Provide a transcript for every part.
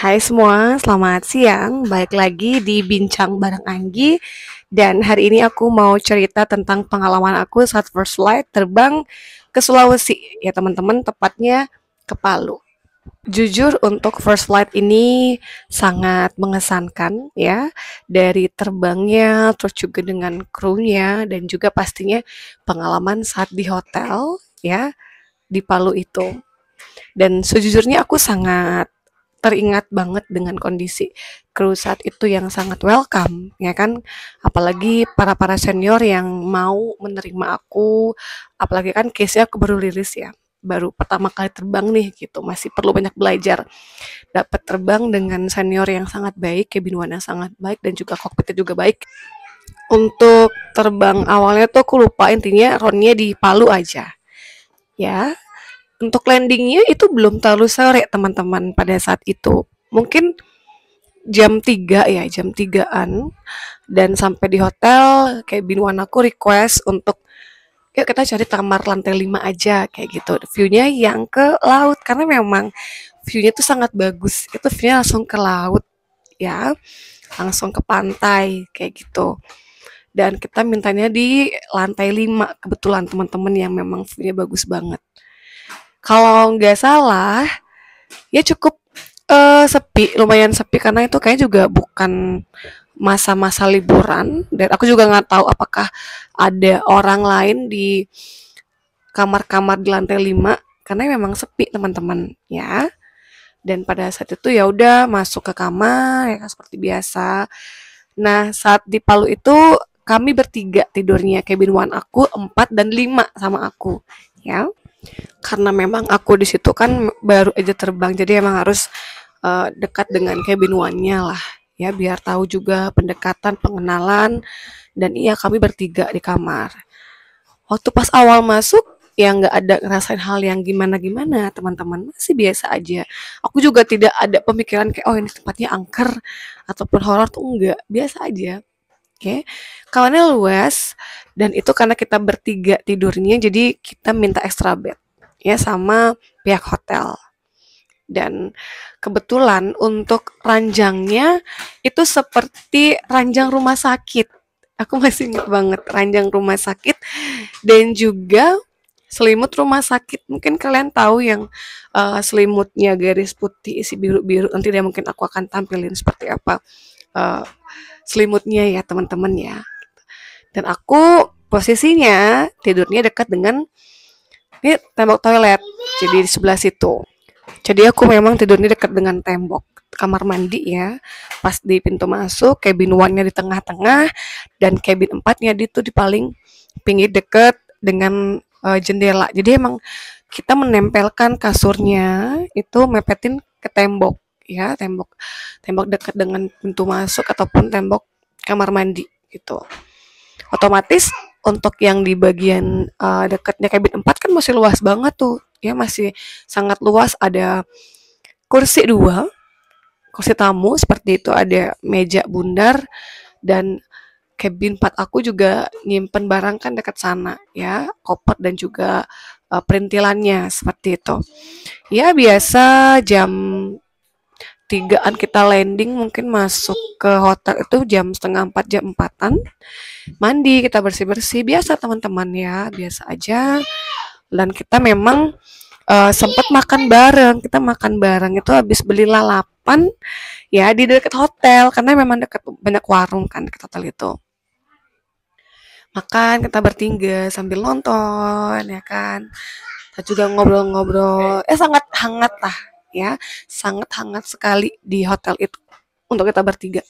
Hai semua, selamat siang. Balik lagi di Bincang Bareng Anggi. Dan hari ini aku mau cerita tentang pengalaman aku saat first flight terbang ke Sulawesi. Ya teman-teman, tepatnya ke Palu. Jujur untuk first flight ini sangat mengesankan ya. Dari terbangnya, terus juga dengan krunya, dan juga pastinya pengalaman saat di hotel ya, di Palu itu. Dan sejujurnya aku sangat teringat banget dengan kondisi kru saat itu yang sangat welcome, ya kan? Apalagi para-para senior yang mau menerima aku, apalagi kan case-nya aku baru liris ya, baru pertama kali terbang nih gitu, masih perlu banyak belajar. Dapat terbang dengan senior yang sangat baik, cabin one yang sangat baik, dan juga kokpitnya juga baik. Untuk terbang awalnya tuh aku lupa intinya ronnya di Palu aja, ya. Untuk landingnya itu belum terlalu sore teman-teman pada saat itu. Mungkin jam 3 ya, jam 3-an. Dan sampai di hotel, kayak Binwan aku request untuk yuk kita cari kamar lantai 5 aja kayak gitu. View-nya yang ke laut karena memang view-nya tuh sangat bagus. Itu view-nya langsung ke laut ya, langsung ke pantai kayak gitu. Dan kita mintanya di lantai 5 kebetulan teman-teman yang memang view-nya bagus banget. Kalau nggak salah, ya cukup sepi, lumayan sepi karena itu kayaknya juga bukan masa-masa liburan dan aku juga nggak tahu apakah ada orang lain di kamar-kamar di lantai 5 karena memang sepi teman-teman ya. Dan pada saat itu ya udah masuk ke kamar ya kan, seperti biasa. Nah, saat di Palu itu kami bertiga tidurnya, cabin one aku, 4 dan 5 sama aku ya. Karena memang aku di situ kan baru aja terbang jadi emang harus dekat dengan cabin one-nya lah ya biar tahu juga pendekatan pengenalan. Dan iya kami bertiga di kamar. Waktu pas awal masuk ya nggak ada ngerasain hal yang gimana-gimana teman-teman, masih biasa aja. Aku juga tidak ada pemikiran kayak oh ini tempatnya angker ataupun horor, tuh enggak, biasa aja. Oke, kamarnya luas dan itu karena kita bertiga tidurnya jadi kita minta extra bed ya sama pihak hotel. Dan kebetulan untuk ranjangnya itu seperti ranjang rumah sakit. Aku masih ingat banget ranjang rumah sakit dan juga selimut rumah sakit. Mungkin kalian tahu yang selimutnya garis putih isi biru-biru. Nanti deh mungkin aku akan tampilin seperti apa uh, selimutnya ya teman-teman ya. Dan aku posisinya tidurnya dekat dengan ini tembok toilet. Jadi di sebelah situ. Jadi aku memang tidurnya dekat dengan tembok kamar mandi ya. Pas di pintu masuk, cabin one-nya di tengah-tengah dan cabin 4-nya di paling pinggir dekat dengan jendela. Jadi emang kita menempelkan kasurnya itu mepetin ke tembok ya, tembok dekat dengan pintu masuk ataupun tembok kamar mandi gitu. Otomatis untuk yang di bagian dekatnya cabin 4 kan masih luas banget tuh ya, masih sangat luas, ada kursi 2, kursi tamu seperti itu, ada meja bundar dan cabin 4 aku juga nyimpen barang kan dekat sana ya, koper dan juga perintilannya seperti itu. Ya biasa jam 3-an kita landing, mungkin masuk ke hotel itu jam setengah 4, jam 4-an. Mandi, kita bersih-bersih biasa teman-teman ya, biasa aja. Dan kita memang sempat makan bareng. Kita makan bareng itu habis beli lalapan ya di dekat hotel karena memang dekat banyak warung kan dekat hotel itu. Makan kita bertiga sambil nonton ya kan. Kita juga ngobrol-ngobrol. Sangat hangat lah ya. Sangat hangat sekali di hotel itu untuk kita bertiga.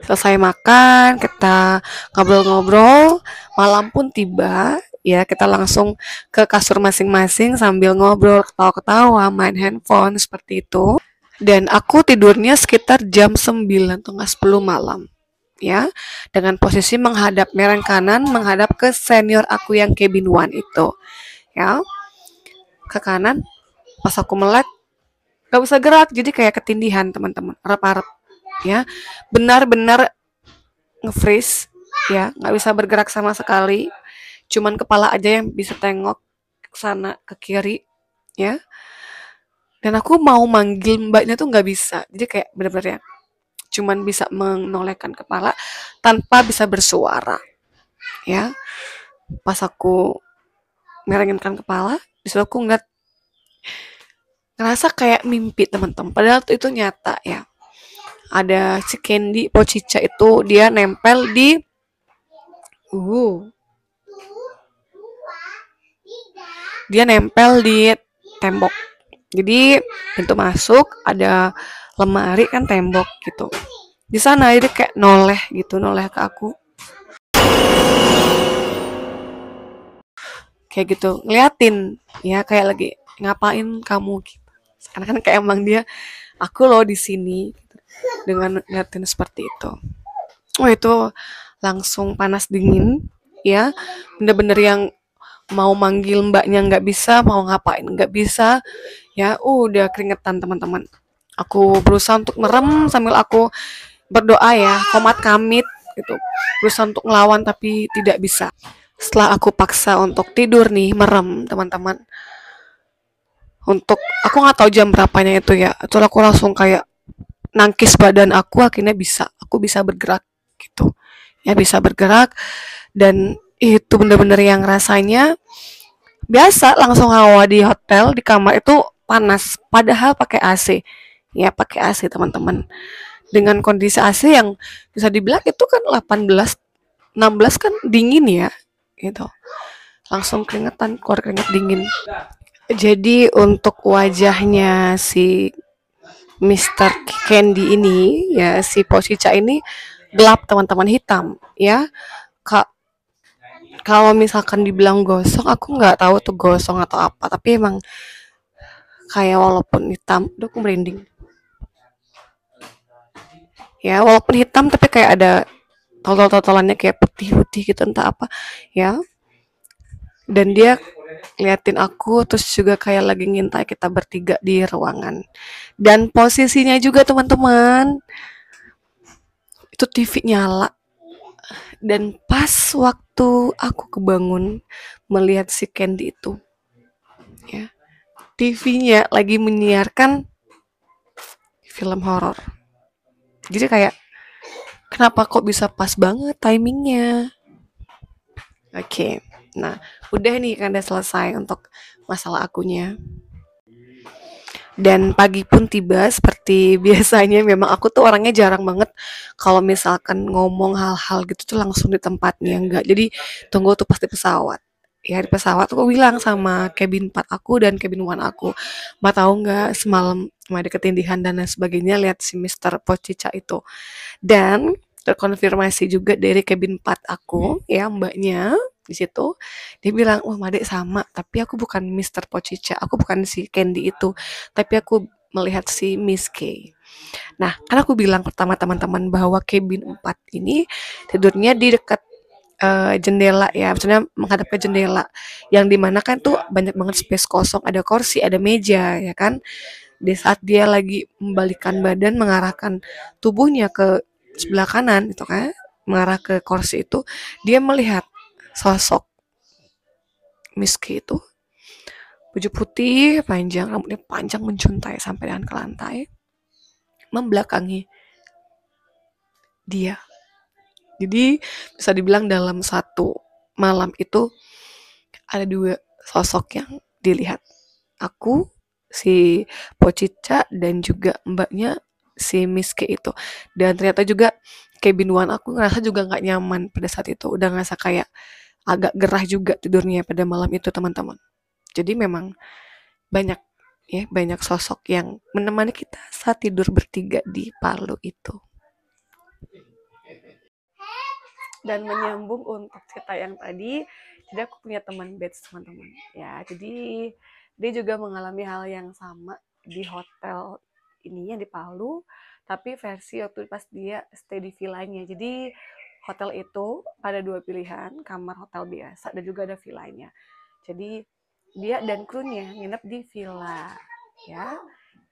Selesai makan, kita ngobrol-ngobrol, malam pun tiba, ya kita langsung ke kasur masing-masing sambil ngobrol, ketawa-ketawa, main handphone, seperti itu. Dan aku tidurnya sekitar jam 9 atau 10 malam, ya. Dengan posisi menghadap mereng kanan, menghadap ke senior aku yang cabin one itu, ya. Ke kanan, pas aku melek, gak bisa gerak, jadi kayak ketindihan teman-teman, harap-harap ya, benar-benar nge-freeze ya, nggak bisa bergerak sama sekali, cuman kepala aja yang bisa tengok ke sana ke kiri ya. Dan aku mau manggil mbaknya tuh nggak bisa. Jadi kayak bener-bener ya, cuman bisa menolehkan kepala tanpa bisa bersuara. Ya, pas aku merenggangkan kepala, disitu aku ngerasa kayak mimpi teman-teman. Padahal tuh itu nyata ya. Ada si Candy Pocica itu dia nempel di uh dia nempel di tembok. Jadi pintu masuk ada lemari kan tembok gitu. Di sana jadi kayak noleh gitu, noleh ke aku. Kayak gitu, ngeliatin ya kayak lagi ngapain kamu gitu. Karena kan kayak emang dia aku loh di sini gitu. Dengan ngeliatin seperti itu. Oh itu langsung panas dingin ya. Bener-bener yang mau manggil mbaknya nggak bisa, mau ngapain nggak bisa ya. Udah keringetan teman-teman. Aku berusaha untuk merem sambil aku berdoa ya, komat kamit gitu. Berusaha untuk ngelawan tapi tidak bisa. Setelah aku paksa untuk tidur nih, merem teman-teman. Untuk aku nggak tahu jam berapanya itu ya. Itu aku langsung kayak nangkis badan aku, akhirnya aku bisa bergerak gitu. Ya bisa bergerak dan itu bener-bener yang rasanya biasa langsung hawa di hotel di kamar itu panas padahal pakai AC. Ya pakai AC teman-teman. Dengan kondisi AC yang bisa dibilang itu kan 18 16 kan dingin ya gitu. Langsung keringetan, keluar keringet dingin. Jadi untuk wajahnya si Mr. Candy ini ya si Poshicha ini gelap teman-teman, hitam ya. Kak, kalau misalkan dibilang gosong aku nggak tahu tuh gosong atau apa, tapi emang kayak walaupun hitam, aduh aku merinding. Ya walaupun hitam tapi kayak ada totol-totolannya kayak putih-putih gitu entah apa ya. Dan dia liatin aku terus juga kayak lagi ngintai kita bertiga di ruangan. Dan posisinya juga teman-teman itu TV nyala dan pas waktu aku kebangun melihat si Candy itu ya, TV-nya lagi menyiarkan film horor. Jadi kayak kenapa kok bisa pas banget timingnya. Oke, nah udah nih kan udah selesai untuk masalah akunya. Dan pagi pun tiba seperti biasanya. Memang aku tuh orangnya jarang banget kalau misalkan ngomong hal-hal gitu tuh langsung di tempatnya, enggak. Jadi tunggu tuh pasti pesawat. Ya di pesawat aku bilang sama cabin 4 aku dan cabin 1 aku, "Mbak tahu nggak semalam Mbak ketindihan dan lain sebagainya lihat si Mister Pocica itu." Dan terkonfirmasi juga dari cabin 4 aku ya mbaknya di situ. Dia bilang, "Wah, Made sama, tapi aku bukan Mister Pocica, aku bukan si Candy itu, tapi aku melihat si Miss K." Nah, kan aku bilang pertama teman-teman bahwa cabin 4 ini tidurnya di dekat jendela ya, maksudnya menghadap ke jendela. Yang dimana kan tuh banyak banget space kosong, ada kursi, ada meja ya kan. Di saat dia lagi membalikkan badan mengarahkan tubuhnya ke sebelah kanan itu kan, mengarah ke kursi itu, dia melihat sosok Miss K itu baju putih panjang, rambutnya panjang menjuntai sampai dengan ke lantai, membelakangi dia. Jadi bisa dibilang dalam satu malam itu ada dua sosok yang dilihat. Aku, si Pocica, dan juga mbaknya si Miss K itu. Dan ternyata juga cabin one aku ngerasa juga nggak nyaman pada saat itu. Udah ngerasa kayak agak gerah juga tidurnya pada malam itu teman-teman. Jadi memang banyak ya banyak sosok yang menemani kita saat tidur bertiga di Palu itu. Dan menyambung untuk cerita yang tadi, jadi aku punya teman batch teman-teman ya, jadi dia juga mengalami hal yang sama di hotel ininya di Palu, tapi versi waktu pas dia stay di villanya. Jadi hotel itu ada dua pilihan, kamar hotel biasa dan juga ada villanya. Jadi dia dan krunya nginep di villa ya,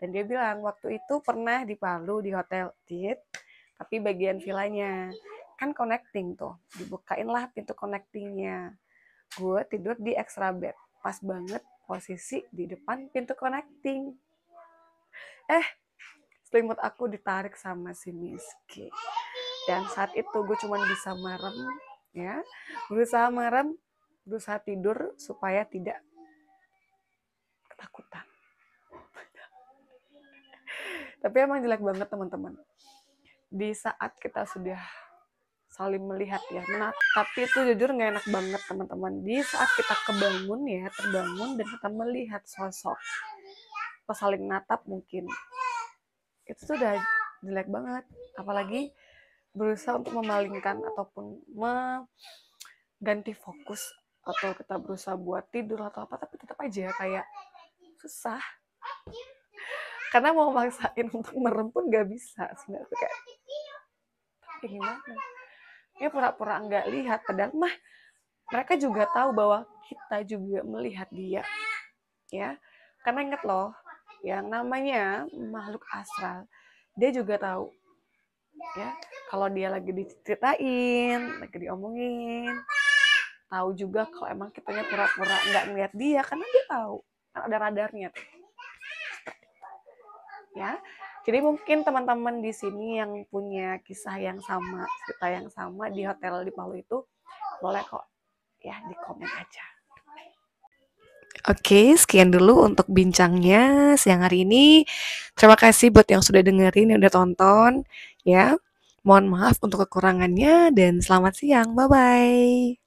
dan dia bilang waktu itu pernah di Palu di hotel Tit, tapi bagian villanya kan connecting tuh, dibukain lah pintu connectingnya, gue tidur di extra bed pas banget posisi di depan pintu connecting Eh, selimut aku ditarik sama si Miski. Dan saat itu gue cuma bisa merem, ya, berusaha merem, berusaha tidur supaya tidak ketakutan. Tapi emang jelek banget teman-teman. Di saat kita sudah saling melihat ya, tapi itu jujur nggak enak banget teman-teman. Di saat kita kebangun ya, terbangun dan kita melihat sosok atau saling natap mungkin, itu tuh udah jelek banget. Apalagi berusaha untuk memalingkan ataupun mengganti fokus, atau kita berusaha buat tidur atau apa, tapi tetap aja kayak susah. Karena mau maksain untuk merem pun gak bisa sebenarnya, kayak gimana? Ya pura-pura nggak lihat, padahal mah mereka juga tahu bahwa kita juga melihat dia, ya. Karena inget loh, yang namanya makhluk astral, dia juga tahu, ya, kalau dia lagi diceritain, lagi diomongin, tahu juga kalau emang kitanya pura-pura nggak ngeliat dia, karena dia tahu, kan ada radarnya tuh, ya. Jadi mungkin teman-teman di sini yang punya kisah yang sama, cerita yang sama di hotel di Palu itu, boleh kok ya di komen aja. Oke, sekian dulu untuk bincangnya siang hari ini. Terima kasih buat yang sudah dengerin, yang udah tonton, ya. Mohon maaf untuk kekurangannya dan selamat siang. Bye-bye.